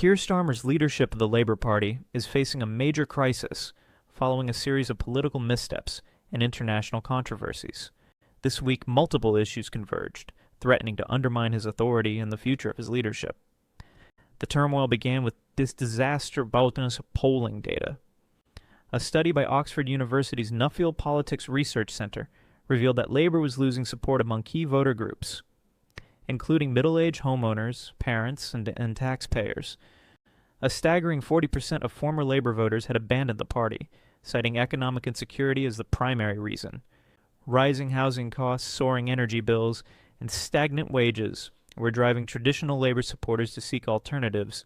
Kier Starmer's leadership of the Labour Party is facing a major crisis following a series of political missteps and international controversies. This week, multiple issues converged, threatening to undermine his authority and the future of his leadership. The turmoil began with this disastrous polling data. A study by Oxford University's Nuffield Politics Research Center revealed that Labour was losing support among key voter groups, including middle-aged homeowners, parents, and taxpayers. A staggering 40% of former Labour voters had abandoned the party, citing economic insecurity as the primary reason. Rising housing costs, soaring energy bills, and stagnant wages were driving traditional Labour supporters to seek alternatives.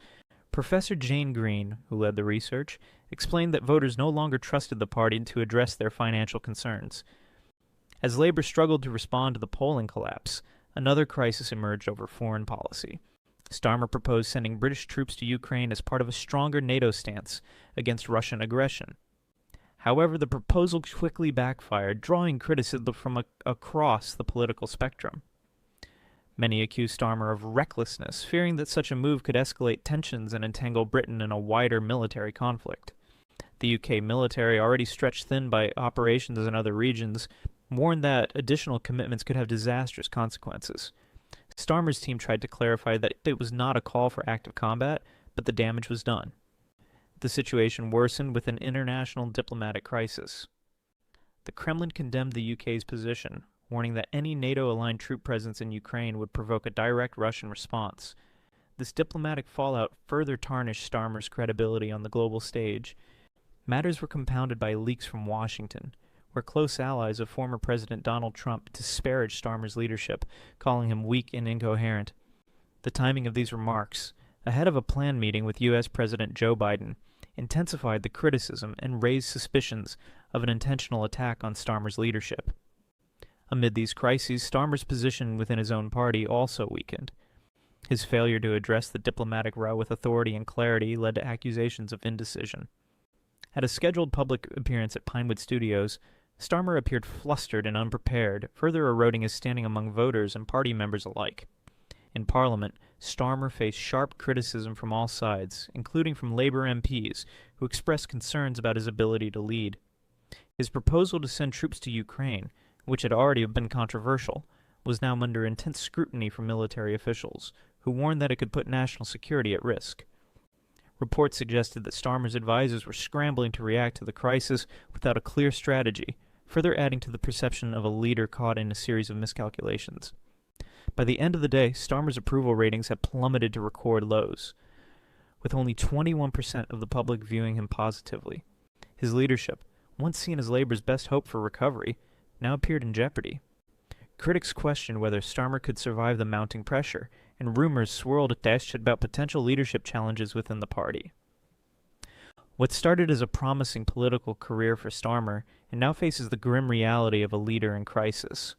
Professor Jane Green, who led the research, explained that voters no longer trusted the party to address their financial concerns. As Labour struggled to respond to the polling collapse, another crisis emerged over foreign policy. Starmer proposed sending British troops to Ukraine as part of a stronger NATO stance against Russian aggression. However, the proposal quickly backfired, drawing criticism from across the political spectrum. Many accused Starmer of recklessness, fearing that such a move could escalate tensions and entangle Britain in a wider military conflict. The UK military, already stretched thin by operations in other regions, warned that additional commitments could have disastrous consequences. Starmer's team tried to clarify that it was not a call for active combat, but the damage was done. The situation worsened with an international diplomatic crisis. The Kremlin condemned the UK's position, warning that any NATO-aligned troop presence in Ukraine would provoke a direct Russian response. This diplomatic fallout further tarnished Starmer's credibility on the global stage. Matters were compounded by leaks from Washington, where close allies of former President Donald Trump disparaged Starmer's leadership, calling him weak and incoherent. The timing of these remarks, ahead of a planned meeting with U.S. President Joe Biden, intensified the criticism and raised suspicions of an intentional attack on Starmer's leadership. Amid these crises, Starmer's position within his own party also weakened. His failure to address the diplomatic row with authority and clarity led to accusations of indecision. At a scheduled public appearance at Pinewood Studios, Starmer appeared flustered and unprepared, further eroding his standing among voters and party members alike. In Parliament, Starmer faced sharp criticism from all sides, including from Labour MPs, who expressed concerns about his ability to lead. His proposal to send troops to Ukraine, which had already been controversial, was now under intense scrutiny from military officials, who warned that it could put national security at risk. Reports suggested that Starmer's advisors were scrambling to react to the crisis without a clear strategy, further adding to the perception of a leader caught in a series of miscalculations. By the end of the day, Starmer's approval ratings had plummeted to record lows, with only 21% of the public viewing him positively. His leadership, once seen as Labour's best hope for recovery, now appeared in jeopardy. Critics questioned whether Starmer could survive the mounting pressure, and rumors swirled about potential leadership challenges within the party. What started as a promising political career for Starmer and now faces the grim reality of a leader in crisis.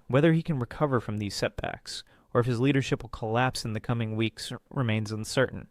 Whether he can recover from these setbacks, or if his leadership will collapse in the coming weeks, remains uncertain,